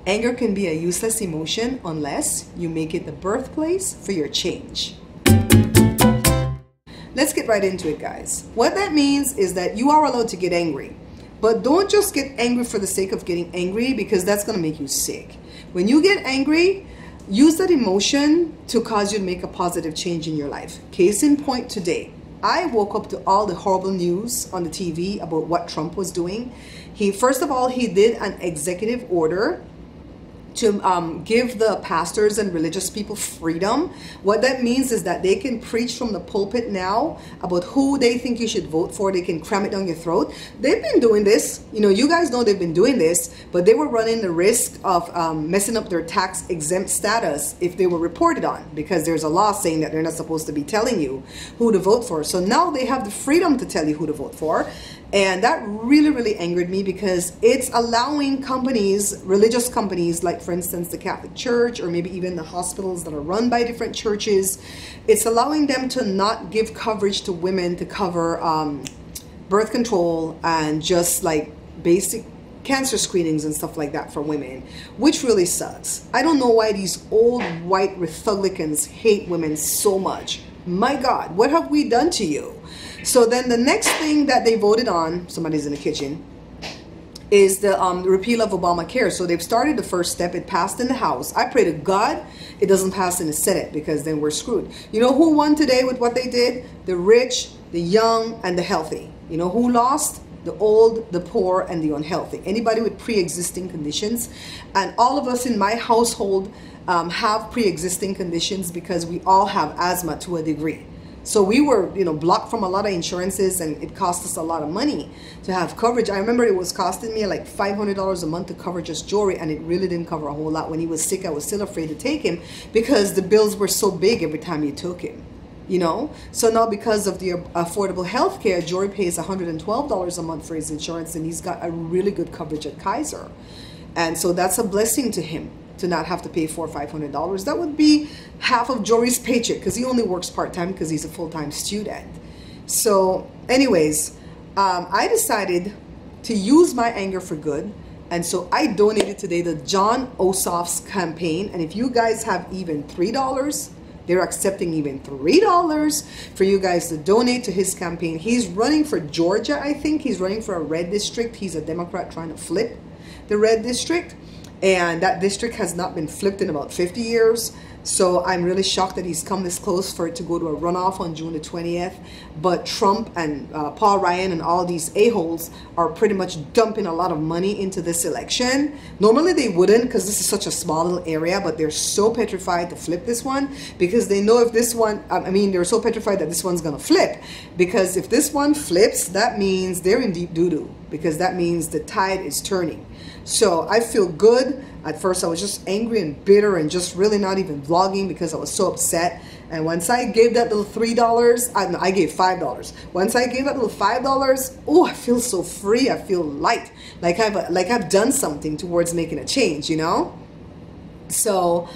Anger can be a useless emotion unless you make it the birthplace for your change. Let's get right into it, guys. What that means is that you are allowed to get angry. But don't just get angry for the sake of getting angry, because that's going to make you sick. When you get angry, use that emotion to cause you to make a positive change in your life. Case in point today, I woke up to all the horrible news on the TV about what Trump was doing. First of all, he did an executive order to give the pastors and religious people freedom. What that means is that they can preach from the pulpit now about who they think you should vote for. They can cram it down your throat. They've been doing this. You guys know they've been doing this, but they were running the risk of messing up their tax exempt status if they were reported on, because there's a law saying that they're not supposed to be telling you who to vote for. So now they have the freedom to tell you who to vote for. And that really, really angered me, because it's allowing companies, religious companies, like for instance the Catholic Church, or maybe even the hospitals that are run by different churches, it's allowing them to not give coverage to women to cover birth control and just like basic cancer screenings and stuff like that for women, which really sucks. I don't know why these old white Republicans hate women so much. My God, what have we done to you? So then the next thing that they voted on, somebody's in the kitchen, is the repeal of Obamacare. So they've started the first step. It passed in the House. I pray to God it doesn't pass in the Senate, because then we're screwed. You know who won today with what they did? The rich, the young, and the healthy. You know who lost? The old, the poor, and the unhealthy. Anybody with pre-existing conditions. And all of us in my household have pre-existing conditions, because we all have asthma to a degree. So we were, blocked from a lot of insurances, and it cost us a lot of money to have coverage. I remember it was costing me like $500 a month to cover just Jory, and it really didn't cover a whole lot. When he was sick, I was still afraid to take him, because the bills were so big every time you took him. So now because of the affordable health care, Jory pays $112 a month for his insurance, and he's got a really good coverage at Kaiser. And so that's a blessing to him, to not have to pay $400 or $500. That would be half of Jory's paycheck, because he only works part-time because he's a full-time student. So anyways, I decided to use my anger for good. And so I donated today to Jon Ossoff's campaign. And if you guys have even $3, they're accepting even $3 for you guys to donate to his campaign. He's running for Georgia, I think. He's running for a red district. He's a Democrat trying to flip the red district. And that district has not been flipped in about 50 years. So I'm really shocked that he's come this close for it to go to a runoff on June the 20th. But Trump and Paul Ryan and all these a-holes are pretty much dumping a lot of money into this election. Normally they wouldn't, because this is such a small little area, but they're so petrified to flip this one, because they know if this one, they're so petrified that this one's going to flip. Because if this one flips, that means they're in deep doo-doo, because that means the tide is turning. So I feel good. At first I was just angry and bitter and just really not even vlogging, because I was so upset. And once I gave that little $3, I gave $5. Once I gave that little $5, oh, I feel so free. I feel light, like I've done something towards making a change, So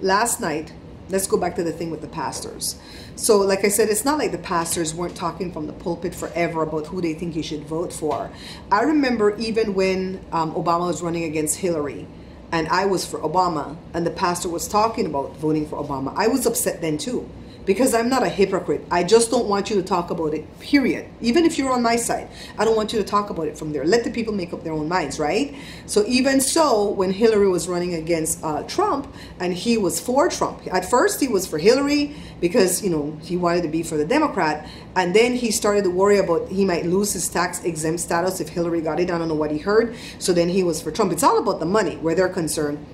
last night, let's go back to the thing with the pastors. So like I said, it's not like the pastors weren't talking from the pulpit forever about who they think you should vote for. I remember even when Obama was running against Hillary, and I was for Obama, and the pastor was talking about voting for Obama, I was upset then too. Because I'm not a hypocrite. I just don't want you to talk about it, period. Even if you're on my side, I don't want you to talk about it from there. Let the people make up their own minds, right? So even so, when Hillary was running against Trump, and he was for Trump. At first, he was for Hillary because, he wanted to be for the Democrat. And then he started to worry about he might lose his tax exempt status if Hillary got it. I don't know what he heard. So then he was for Trump. It's all about the money where they're concerned.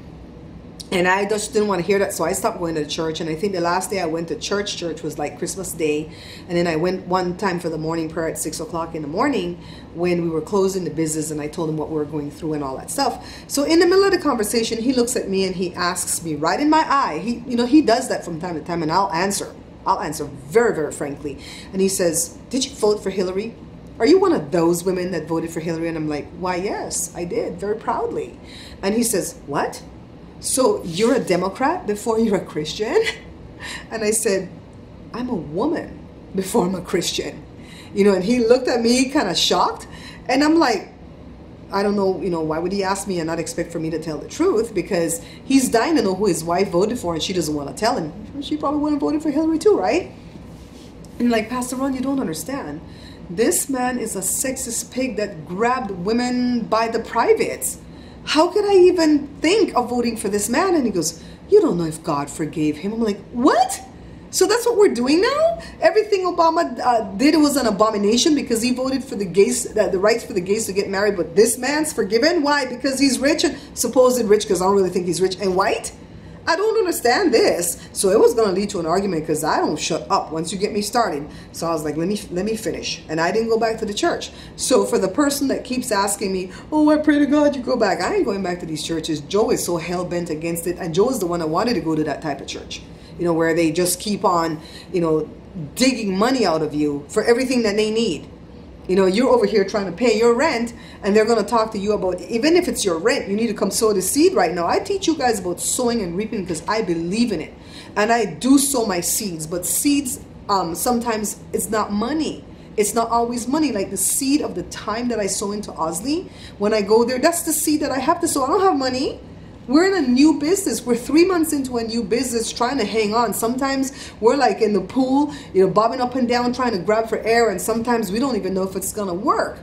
And I just didn't want to hear that, so I stopped going to church. And I think the last day I went to church was like Christmas Day. And then I went one time for the morning prayer at 6 o'clock in the morning when we were closing the business, and I told him what we were going through and all that stuff. So in the middle of the conversation, he looks at me and he asks me right in my eye. He does that from time to time, and I'll answer. I'll answer very, very frankly. And he says, "Did you vote for Hillary? Are you one of those women that voted for Hillary?" And I'm like, "Why, yes, I did, very proudly." And he says, "What? So you're a Democrat before you're a Christian?" And I said, "I'm a woman before I'm a Christian." And he looked at me kind of shocked. And I'm like, I don't know, why would he ask me and not expect for me to tell the truth? Because he's dying to know who his wife voted for and she doesn't want to tell him. She probably would have voted for Hillary too, right? And like, Pastor Ron, you don't understand. This man is a sexist pig that grabbed women by the privates. How could I even think of voting for this man? And he goes, you don't know if God forgave him. I'm like, what? So that's what we're doing now? Everything Obama did was an abomination because he voted for the gays, the rights for the gays to get married, but this man's forgiven? Why? Because he's rich and supposed rich, because I don't really think he's rich, and white? I don't understand this. So it was going to lead to an argument because I don't shut up once you get me started. So I was like, let me finish. And I didn't go back to the church. So for the person that keeps asking me, oh, I pray to God you go back. I ain't going back to these churches. Joe is so hell-bent against it. And Joe is the one that wanted to go to that type of church. Where they just keep on, digging money out of you for everything that they need. You're over here trying to pay your rent and they're going to talk to you about, even if it's your rent, you need to come sow the seed right now. I teach you guys about sowing and reaping because I believe in it. And I do sow my seeds, but seeds, sometimes it's not money. It's not always money. Like the seed of the time that I sow into Osley, when I go there, that's the seed that I have to sow. I don't have money. We're in a new business. We're 3 months into a new business trying to hang on. Sometimes we're like in the pool, bobbing up and down trying to grab for air. And sometimes we don't even know if it's going to work.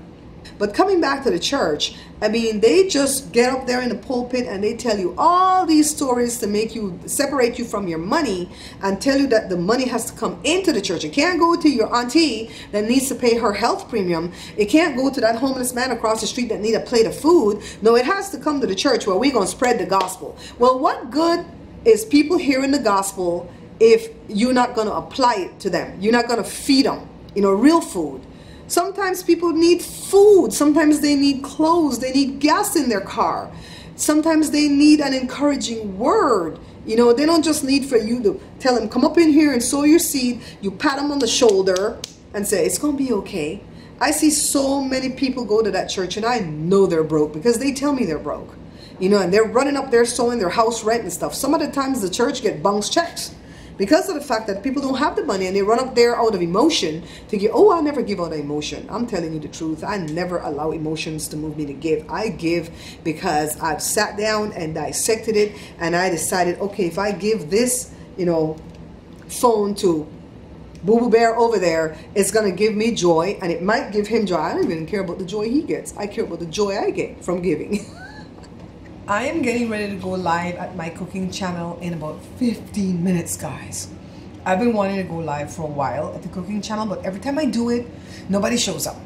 But coming back to the church, I mean, they just get up there in the pulpit and they tell you all these stories to make you separate you from your money and tell you that the money has to come into the church. It can't go to your auntie that needs to pay her health premium. It can't go to that homeless man across the street that need a plate of food. No, it has to come to the church where we're going to spread the gospel. Well, what good is people hearing the gospel if you're not going to apply it to them? You're not going to feed them, real food. Sometimes people need food. Sometimes they need clothes. They need gas in their car. Sometimes they need an encouraging word. They don't just need for you to tell them, come up in here and sow your seed. You pat them on the shoulder and say, it's going to be okay. I see so many people go to that church and I know they're broke because they tell me they're broke. And they're running up there sowing their house rent and stuff. Some of the times the church get bounce checks. Because of the fact that people don't have the money and they run up there out of emotion to give. Oh, I never give out of emotion. I'm telling you the truth. I never allow emotions to move me to give. I give because I've sat down and dissected it and I decided, okay, if I give this, phone to Boo Boo Bear over there, it's going to give me joy and it might give him joy. I don't even care about the joy he gets. I care about the joy I get from giving. I am getting ready to go live at my cooking channel in about 15 minutes, guys. I've been wanting to go live for a while at the cooking channel, but every time I do it, nobody shows up.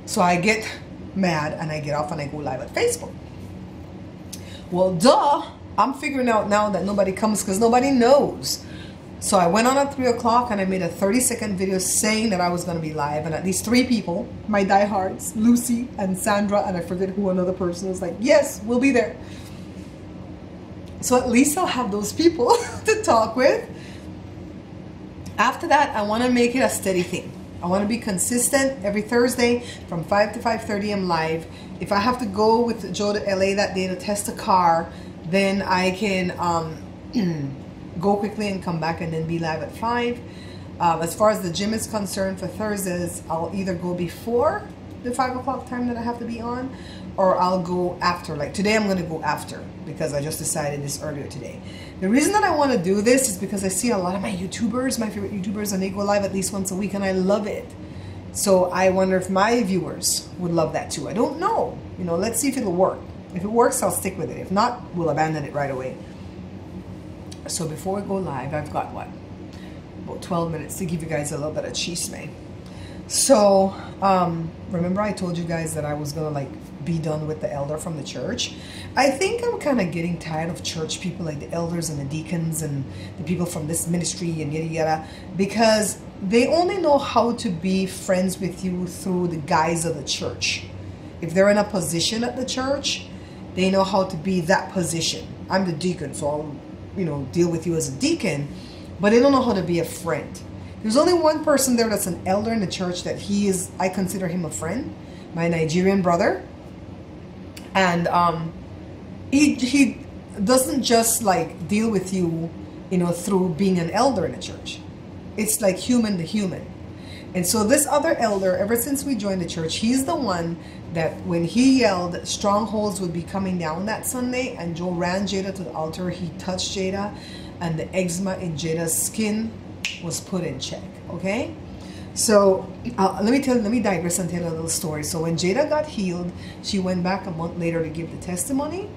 So I get mad and I get off and I go live at Facebook. Well, duh, I'm figuring out now that nobody comes because nobody knows. So I went on at 3 o'clock and I made a 30-second video saying that I was going to be live. And at least 3 people, my diehards, Lucy and Sandra, and I forget who another person was like, yes, we'll be there. So at least I'll have those people to talk with. After that, I want to make it a steady thing. I want to be consistent every Thursday from 5 to 5:30 I'm live. If I have to go with Joe to LA that day to test a car, then I can go quickly and come back and then be live at 5. As far as the gym is concerned for Thursdays, I'll either go before the 5 o'clock time that I have to be on, or I'll go after. Like today I'm going to go after because I just decided this earlier today. The reason that I want to do this is because I see a lot of my YouTubers, my favorite YouTubers, and they go live at least once a week and I love it. So I wonder if my viewers would love that too. I don't know. Let's see if it'll work. If it works, I'll stick with it. If not, we'll abandon it right away. So before we go live, I've got what? About 12 minutes to give you guys a little bit of chisme. So, remember I told you guys that I was going to be done with the elder from the church? I think I'm kind of getting tired of church people like the elders and the deacons and the people from this ministry and yada yada, because they only know how to be friends with you through the guise of the church. If they're in a position at the church, they know how to be that position. I'm the deacon, so I'll deal with you as a deacon, but they don't know how to be a friend. There's only one person there that's an elder in the church that I consider him a friend, my Nigerian brother. And he doesn't just deal with you, through being an elder in the church. It's like human to human. And so this other elder, ever since we joined the church, he's the one that when he yelled, strongholds would be coming down that Sunday, and Joe ran Jada to the altar. He touched Jada, and the eczema in Jada's skin was put in check. Okay? So let me digress and tell a little story. So when Jada got healed, she went back a month later to give the testimony.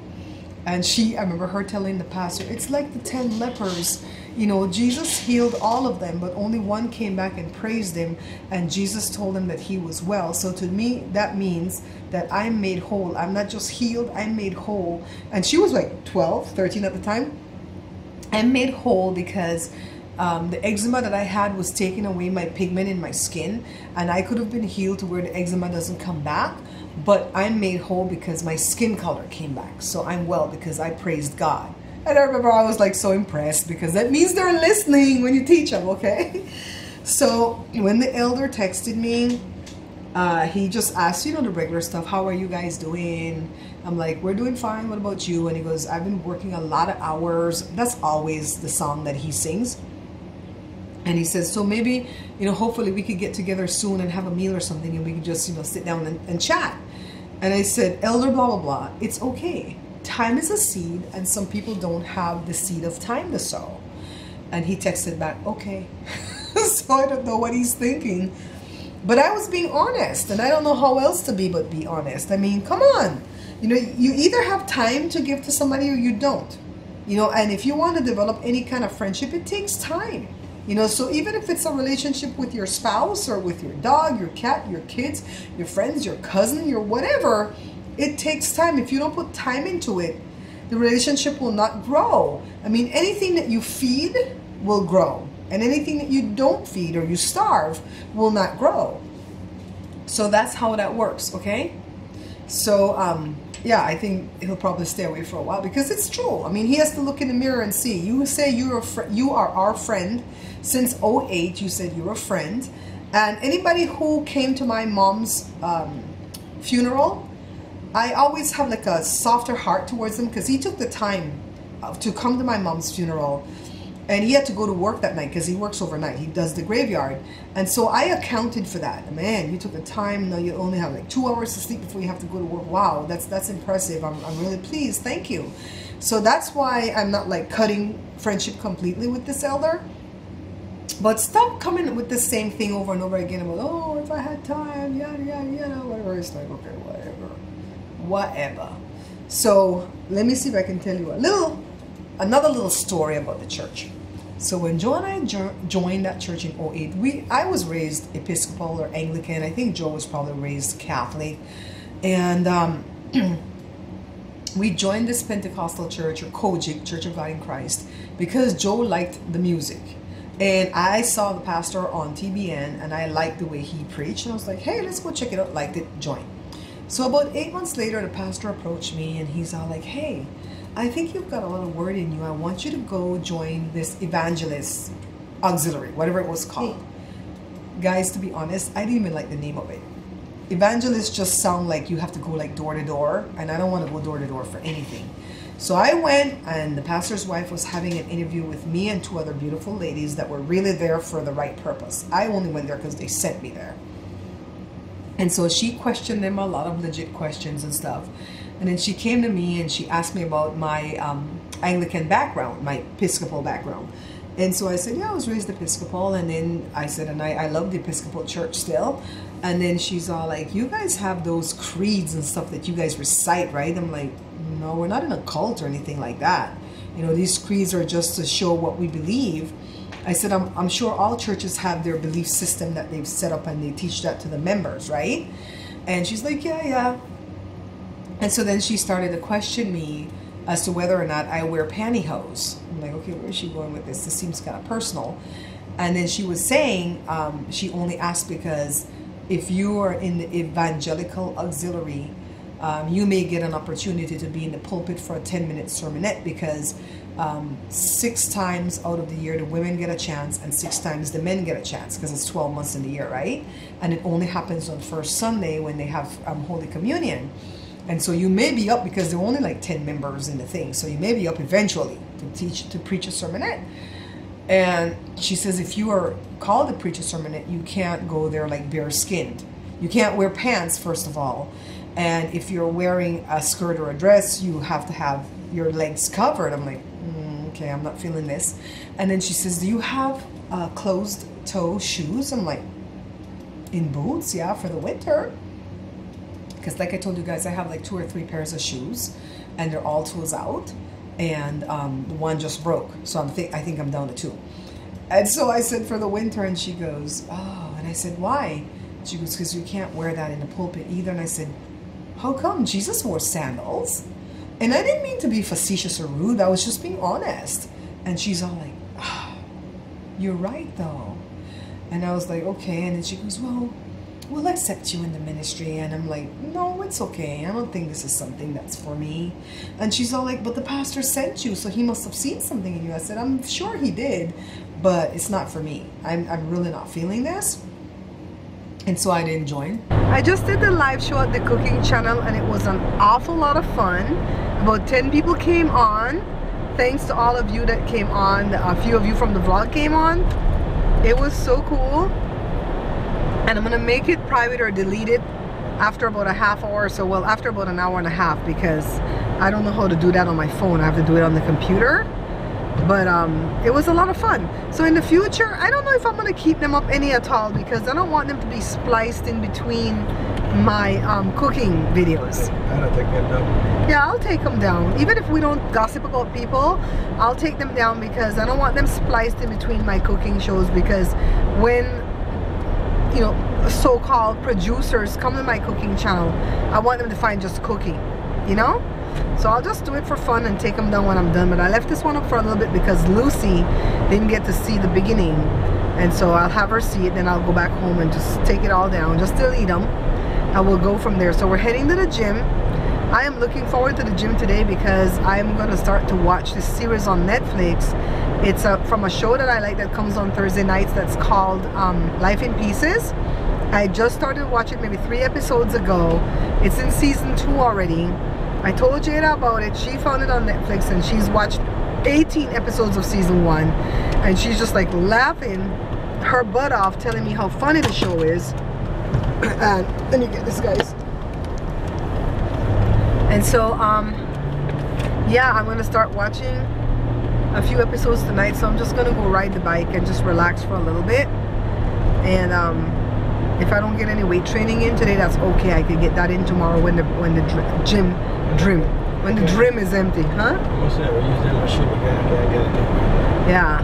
And I remember her telling the pastor, it's like the 10 lepers. You know, Jesus healed all of them, but only one came back and praised him. And Jesus told him that he was well. So to me, that means that I'm made whole. I'm not just healed, I'm made whole. And she was like 12, 13 at the time. I'm made whole because the eczema that I had was taking away my pigment in my skin, and I could have been healed to where the eczema doesn't come back, but I'm made whole because my skin color came back. So I'm well because I praised God. And I remember I was like so impressed because that means they're listening when you teach them, okay? So when the elder texted me, he just asked, you know, the regular stuff. How are you guys doing? I'm like, we're doing fine. What about you? And he goes, I've been working a lot of hours. That's always the song that he sings. And he says, so maybe, you know, hopefully we could get together soon and have a meal or something, and we could just, you know, sit down and chat. And I said, elder, blah, blah, blah. It's okay. Time is a seed, and some people don't have the seed of time to sow. And he texted back, okay. So I don't know what he's thinking. But I was being honest, and I don't know how else to be but be honest. I mean, come on. You know, you either have time to give to somebody or you don't. You know, and if you want to develop any kind of friendship, it takes time. You know, so even if it's a relationship with your spouse or with your dog, your cat, your kids, your friends, your cousin, your whatever, it takes time. If you don't put time into it, the relationship will not grow. I mean, anything that you feed will grow. And anything that you don't feed or you starve will not grow. So that's how that works, okay? So, yeah, I think he'll probably stay away for a while because it's true. I mean, he has to look in the mirror and see. You say you are our friend. Since '08, you said you're a friend. And anybody who came to my mom's funeral, I always have like a softer heart towards him because he took the time to come to my mom's funeral. And he had to go to work that night because he works overnight. He does the graveyard. And so I accounted for that. Man, you took the time. No, you only have like 2 hours to sleep before you have to go to work. Wow, that's impressive. I'm really pleased. Thank you. So that's why I'm not like cutting friendship completely with this elder. But stop coming with the same thing over and over again about, oh, if I had time, yada, yada, yada, whatever. It's like, okay, whatever. So let me see if I can tell you another little story about the church. So when Joe and I joined that church in '08, I was raised Episcopal or Anglican. I think Joe was probably raised Catholic. And we joined this Pentecostal church, or Kojic, Church of God in Christ, because Joe liked the music. And I saw the pastor on TBN, and I liked the way he preached. And I was like, hey, let's go check it out. Liked it, join. So about 8 months later, the pastor approached me, and he's all like, hey, I think you've got a lot of word in you. I want you to go join this evangelist auxiliary, whatever it was called. Guys, to be honest, I didn't even like the name of it. Evangelists just sound like you have to go like door to door, and I don't want to go door to door for anything. So I went, and the pastor's wife was having an interview with me and 2 other beautiful ladies that were really there for the right purpose. I only went there because they sent me there. And so she questioned them a lot of legit questions and stuff. And then she came to me and she asked me about my Anglican background, my Episcopal background. And so I said, yeah, I was raised Episcopal. And then I said, and I love the Episcopal church still. And then she's all like, you guys have those creeds and stuff that you guys recite, right? I'm like, no, we're not in a cult or anything like that. You know, these creeds are just to show what we believe. I said, I'm sure all churches have their belief system that they've set up and they teach that to the members, right? And she's like, yeah. And so then she started to question me as to whether or not I wear pantyhose. I'm like, okay, where is she going with this? This seems kind of personal. And then she was saying, she only asked because if you are in the evangelical auxiliary, you may get an opportunity to be in the pulpit for a 10-minute sermonette because 6 times out of the year the women get a chance and 6 times the men get a chance because it's 12 months in the year, right? And it only happens on first Sunday when they have Holy Communion. And so you may be up because there are only like 10 members in the thing. So you may be up eventually to preach a sermonette. And she says, if you are called to preach a sermon, you can't go there like bare skinned. You can't wear pants, first of all. And if you're wearing a skirt or a dress, you have to have your legs covered. I'm like, okay, I'm not feeling this. And then she says, do you have closed toe shoes? I'm like, in boots? Yeah, for the winter. Because like I told you guys, I have like 2 or 3 pairs of shoes and they're all toes out. And one just broke. So I think I'm down to 2. And so I said for the winter, and she goes, oh, and I said, why? She goes, because you can't wear that in the pulpit either. And I said, how come? Jesus wore sandals. And I didn't mean to be facetious or rude. I was just being honest. And she's all like, oh, you're right though. And I was like, okay. And then she goes, well, we'll accept you in the ministry. And I'm like, no, it's okay. I don't think this is something that's for me. And she's all like, but the pastor sent you, so he must have seen something in you. I said, I'm sure he did, but it's not for me. I'm really not feeling this. And so I didn't join. I just did the live show at the cooking channel, and it was an awful lot of fun. About 10 people came on. Thanks to all of you that came on. A few of you from the vlog came on. It was so cool. And I'm gonna make it private or delete it after about a half hour or so. Well, after about an hour and a half, because I don't know how to do that on my phone. I have to do it on the computer. But it was a lot of fun. So in the future, I don't know if I'm gonna keep them up any at all, because I don't want them to be spliced in between my cooking videos. I don't take them down. Yeah, I'll take them down. Even if we don't gossip about people, I'll take them down, because I don't want them spliced in between my cooking shows. Because when, you know, so-called producers come to my cooking channel, I want them to find just cooking, you know? So I'll just do it for fun and take them down when I'm done. But I left this one up for a little bit because Lucy didn't get to see the beginning. And so I'll have her see it, then I'll go back home and just take it all down, just delete them. And we'll go from there. So we're heading to the gym. I am looking forward to the gym today because I'm going to start to watch this series on Netflix. It's from a show that I like that comes on Thursday nights that's called Life in Pieces. I just started watching maybe 3 episodes ago. It's in season 2 already. I told Jada about it. She found it on Netflix and she's watched 18 episodes of season 1. And she's just like laughing her butt off, telling me how funny the show is. And then you get this, guys. And so, yeah, I'm gonna start watching a few episodes tonight. So I'm just gonna go ride the bike and just relax for a little bit. And if I don't get any weight training in today, that's okay. I could get that in tomorrow when the gym is empty, huh? Yeah.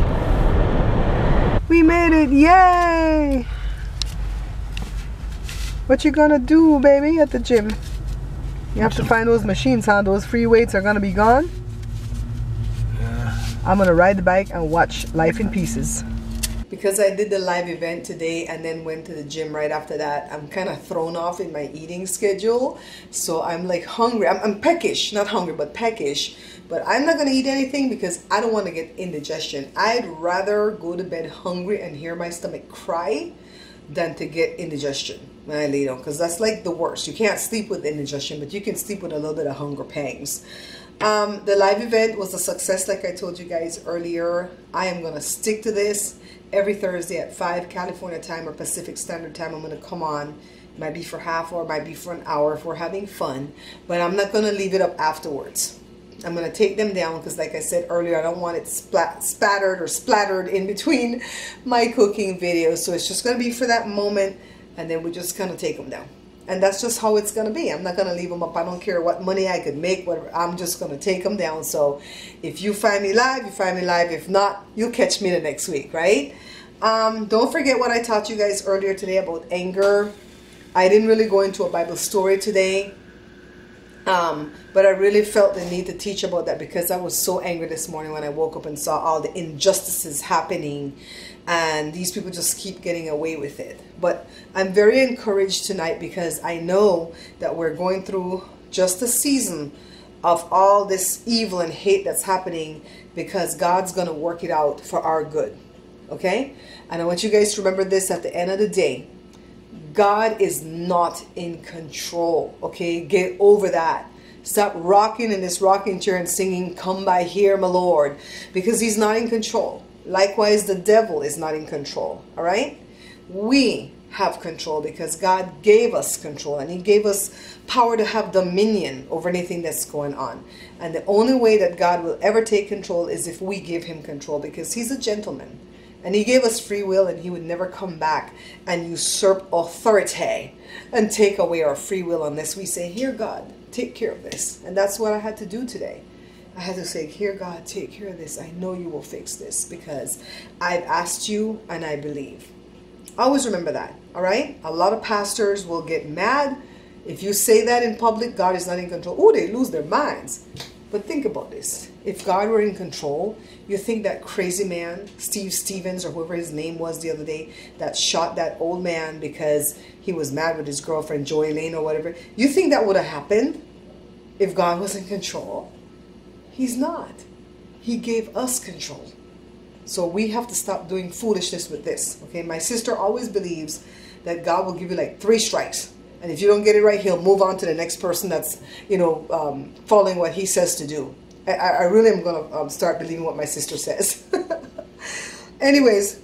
We made it! Yay! What you gonna do, baby, at the gym? You have to find those machines, huh? Those free weights are gonna be gone. Yeah. I'm gonna ride the bike and watch Life in Pieces. Because I did the live event today and then went to the gym right after that, I'm kind of thrown off in my eating schedule. So I'm like hungry. I'm peckish, not hungry, but peckish. But I'm not gonna eat anything because I don't want to get indigestion. I'd rather go to bed hungry and hear my stomach cry than to get indigestion when I lay down, because that's like the worst. You can't sleep with indigestion, but you can sleep with a little bit of hunger pangs. The live event was a success, like I told you guys earlier. I am going to stick to this every Thursday at 5 California time or Pacific Standard Time. I'm going to come on. It might be for half hour, it might be for an hour if we're having fun, but I'm not going to leave it up afterwards. I'm going to take them down because, like I said earlier, I don't want it splattered in between my cooking videos. So it's just going to be for that moment, and then we're just going to take them down. And that's just how it's going to be. I'm not going to leave them up. I don't care what money I could make, whatever. I'm just going to take them down. So if you find me live, you find me live. If not, you'll catch me the next week, right? Don't forget what I taught you guys earlier today about anger. I didn't really go into a Bible story today. But I really felt the need to teach about that because I was so angry this morning when I woke up and saw all the injustices happening and these people just keep getting away with it. But I'm very encouraged tonight because I know that we're going through just a season of all this evil and hate that's happening because God's going to work it out for our good. Okay? And I want you guys to remember this at the end of the day. God is not in control, okay? Get over that. Stop rocking in this rocking chair and singing, "Come by here, my Lord," because he's not in control. Likewise, the devil is not in control. All right? We have control because God gave us control, and He gave us power to have dominion over anything that's going on. And the only way that God will ever take control is if we give Him control, because He's a gentleman. And He gave us free will, and He would never come back and usurp authority and take away our free will unless we say, here, God, take care of this. And that's what I had to do today. I had to say, here, God, take care of this. I know you will fix this because I've asked you and I believe. Always remember that, all right? A lot of pastors will get mad if you say that in public. God is not in control. Oh, they lose their minds. But think about this. If God were in control, you think that crazy man, Steve Stevens or whoever his name was the other day, that shot that old man because he was mad with his girlfriend, Joy Lane or whatever, you think that would have happened if God was in control? He's not. He gave us control. So we have to stop doing foolishness with this. Okay, my sister always believes that God will give you like 3 strikes. And if you don't get it right, He'll move on to the next person that's, following what He says to do. I really am going to start believing what my sister says. Anyways,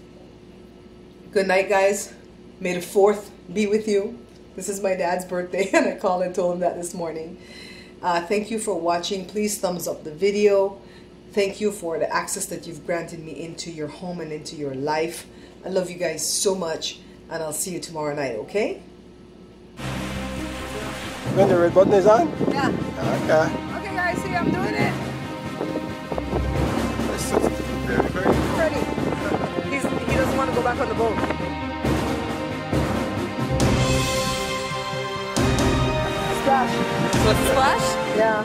good night, guys. May the 4th be with you. This is my dad's birthday, and I called and told him that this morning. Thank you for watching. Please thumbs up the video. Thank you for the access that you've granted me into your home and into your life. I love you guys so much, and I'll see you tomorrow night, okay? When the red button is on? Yeah. Okay. Okay, guys, see, I'm doing it. Ready. He doesn't want to go back on the boat. Splash. So splash? Yeah.